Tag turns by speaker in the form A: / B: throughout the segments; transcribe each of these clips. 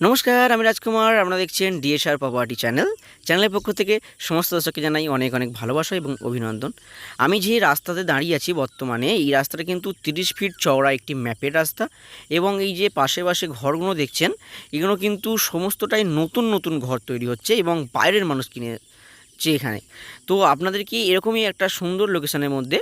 A: নমস্কার, আমি রাজকুমার। আপনারা দেখছেন ডিএসআর প্রপার্টি চ্যানেলের পক্ষ থেকে সমস্ত দর্শককে জানাই অনেক অনেক ভালোবাসা এবং অভিনন্দন। আমি যে রাস্তাতে দাঁড়িয়ে আছি বর্তমানে, এই রাস্তাটা কিন্তু 30 ফিট চওড়া একটি ম্যাপের রাস্তা এবং এই যে পাশে পাশে ঘরগুলো দেখছেন, এগুলো কিন্তু সমস্তটাই নতুন নতুন ঘর তৈরি হচ্ছে এবং বাইরের মানুষ কিনেছে এখানে। তো আপনাদেরকে এরকমই একটা সুন্দর লোকেশনের মধ্যে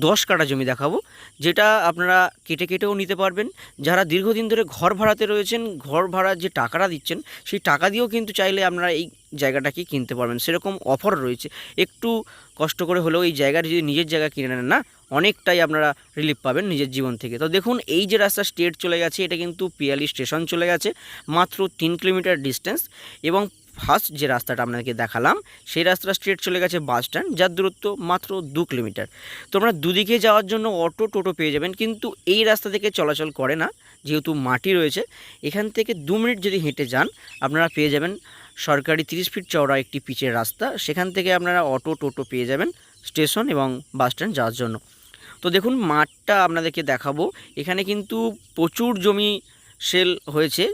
A: 10 কাঠা জমি দেখাবো, যেটা আপনারা কেটে কেটেও নিতে পারবেন। যারা দীর্ঘদিন ধরে ঘর ভাড়াতে রয়েছেন, ঘর ভাড়ার যে টাকাটা দিচ্ছেন সেই টাকা দিয়েও কিন্তু চাইলে আপনারা এই জায়গাটাকে কিনতে পারবেন, সেরকম অফার রয়েছে। একটু কষ্ট করে হলেও এই জায়গাটা যদি নিজের জায়গা কিনে নেন না, অনেকটাই আপনারা রিলিফ পাবেন নিজের জীবন থেকে। তো দেখুন, এই যে রাস্তা স্ট্রেট চলে গেছে, এটা কিন্তু পিয়ালি স্টেশন চলে গেছে, মাত্র 3 কিলোমিটার ডিস্টেন্স। এবং ফার্স্ট যে রাস্তাটা আপনাদেরকে দেখালাম, সেই রাস্তাটা স্ট্রেট চলে গেছে বাস স্ট্যান্ড, যার দূরত্ব মাত্র 2 কিলোমিটার। তো আপনারা দুদিকে যাওয়ার জন্য অটো টোটো পেয়ে যাবেন, কিন্তু এই রাস্তা থেকে চলাচল করে না, যেহেতু মাটি রয়েছে। এখান থেকে 2 মিনিট যদি হেঁটে যান, আপনারা পেয়ে যাবেন সরকারি 30 ফিট চওড়া একটি পিচের রাস্তা। সেখান থেকে আপনারা অটো টোটো পেয়ে যাবেন স্টেশন এবং বাস স্ট্যান্ড যাওয়ার জন্য। তো দেখুন, মাঠটা আপনাদেরকে দেখাবো। এখানে কিন্তু প্রচুর জমি সেল হয়েছে,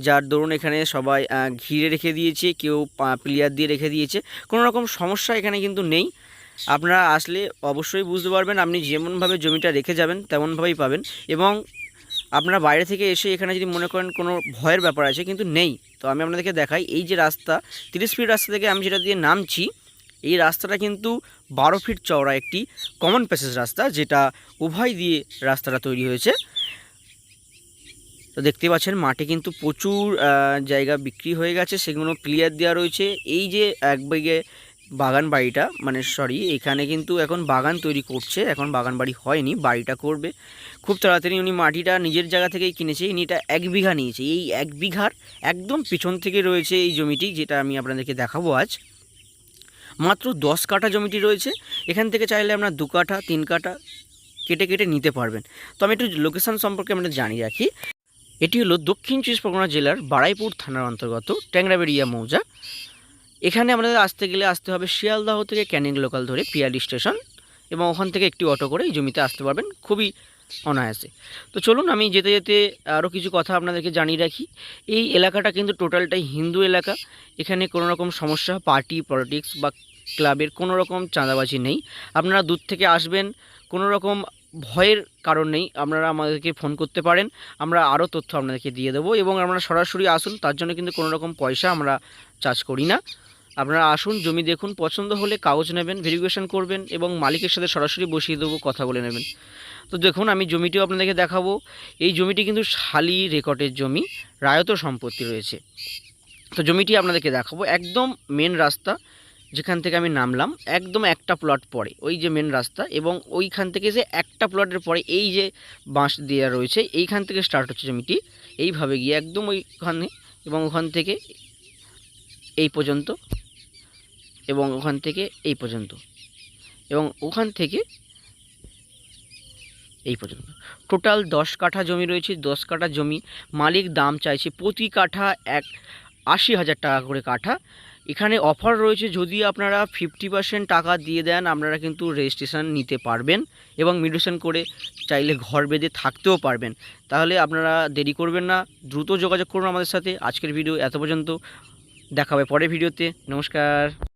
A: যার দরুন এখানে সবাই ঘিরে রেখে দিয়েছে, কেউ প্লেয়ার দিয়ে রেখে দিয়েছে। কোনো রকম সমস্যা এখানে কিন্তু নেই। আপনারা আসলে অবশ্যই বুঝতে পারবেন, আপনি যেমনভাবে জমিটা রেখে যাবেন তেমনভাবেই পাবেন। এবং আপনারা বাইরে থেকে এসে এখানে যদি মনে করেন কোনো ভয়ের ব্যাপার আছে, কিন্তু নেই। তো আমি আপনাদেরকে দেখাই, এই যে রাস্তা 30 ফিট রাস্তা থেকে আমি যেটা দিয়ে নামছি, এই রাস্তাটা কিন্তু 12 ফিট চওড়া একটি কমন প্যাসেজ রাস্তা, যেটা উভয় দিয়ে রাস্তাটা তৈরি হয়েছে। তো দেখতে পাচ্ছেন মাঠে কিন্তু প্রচুর জায়গা বিক্রি হয়ে গেছে, সেগুলো ক্লিয়ার দেওয়া রয়েছে। এই যে এক বিঘে বাগান বাড়িটা, মানে সরি, এখানে কিন্তু এখন বাগান তৈরি করছে, এখন বাগান বাড়ি হয়নি, বাড়িটা করবে খুব তাড়াতাড়ি। উনি মাটিটা নিজের জায়গা থেকেই কিনেছে, ইনি এটা 1 বিঘা নিয়েছে। এই 1 বিঘার একদম পিছন থেকে রয়েছে এই জমিটি, যেটা আমি আপনাদেরকে দেখাবো আজ। মাত্র 10 কাঠা জমিটি রয়েছে। এখান থেকে চাইলে আপনার 2 কাঠা 3 কাঠা কেটে কেটে নিতে পারবেন। তো আমি একটু লোকেশান সম্পর্কে আমরা জানিয়ে রাখি। এটি হলো দক্ষিণ 24 পরগনা জেলার বারাইপুর থানার অন্তর্গত ট্যাংরাবেড়িয়া মৌজা। এখানে আমাদের আসতে হবে শিয়ালদাহ থেকে ক্যানিং লোকাল ধরে পিয়ালি স্টেশন, এবং ওখান থেকে একটি অটো করে এই জমিতে আসতে পারবেন খুবই অনায়াসে। তো চলুন, আমি যেতে যেতে আরও কিছু কথা আপনাদেরকে জানিয়ে রাখি। এই এলাকাটা কিন্তু টোটালটাই হিন্দু এলাকা। এখানে কোনো রকম সমস্যা, পার্টি পলিটিক্স বা ক্লাবের কোনো রকম চাঁদাবাজি নেই। আপনারা দূর থেকে আসবেন, কোনো রকম ভয়ের কারণ নেই। আপনারা আমাদেরকে ফোন করতে পারেন, আমরা আরও তথ্য আপনাদেরকে দিয়ে দেবো। এবং আপনারা সরাসরি আসুন, তার জন্য কিন্তু কোনো রকম পয়সা আমরা চার্জ করি না। আপনারা আসুন, জমি দেখুন, পছন্দ হলে কাগজ নেবেন, ভেরিফিকেশন করবেন এবং মালিকের সাথে সরাসরি বসিয়ে দেবো, কথা বলে নেবেন। তো দেখুন, আমি জমিটিও আপনাদেরকে দেখাবো। এই জমিটি কিন্তু শালি রেকর্ডের জমি, রায়ত সম্পত্তি রয়েছে। তো জমিটি আপনাদেরকে দেখাবো, একদম মেন রাস্তা যেখান থেকে আমি নামলাম, একদম একটা প্লট পরে ওই যে মেন রাস্তা, এবং ওইখান থেকে যে একটা প্লটের পরে এই যে বাঁশ দেওয়া রয়েছে, এইখান থেকে স্টার্ট হচ্ছে জমিটি, এইভাবে গিয়ে একদম ওইখানে, এবং ওখান থেকে এই পর্যন্ত, এবং ওখান থেকে এই পর্যন্ত, এবং ওখান থেকে এই পর্যন্ত। টোটাল 10 কাঠা জমি রয়েছে। 10 কাঠা জমি মালিক দাম চাইছে প্রতি কাঠা 80,000 টাকা করে কাঠা। এখানে অফার রয়েছে, যদি আপনারা 50% টাকা দিয়ে দেন, আপনারা কিন্তু রেজিস্ট্রেশন নিতে পারবেন এবং মিউটেশন করে চাইলে ঘর বেঁধে থাকতেও পারবেন। তাহলে আপনারা দেরি করবেন না, দ্রুত যোগাযোগ করুন আমাদের সাথে। আজকের ভিডিও এত পর্যন্ত, দেখা হবে পরের ভিডিওতে। নমস্কার।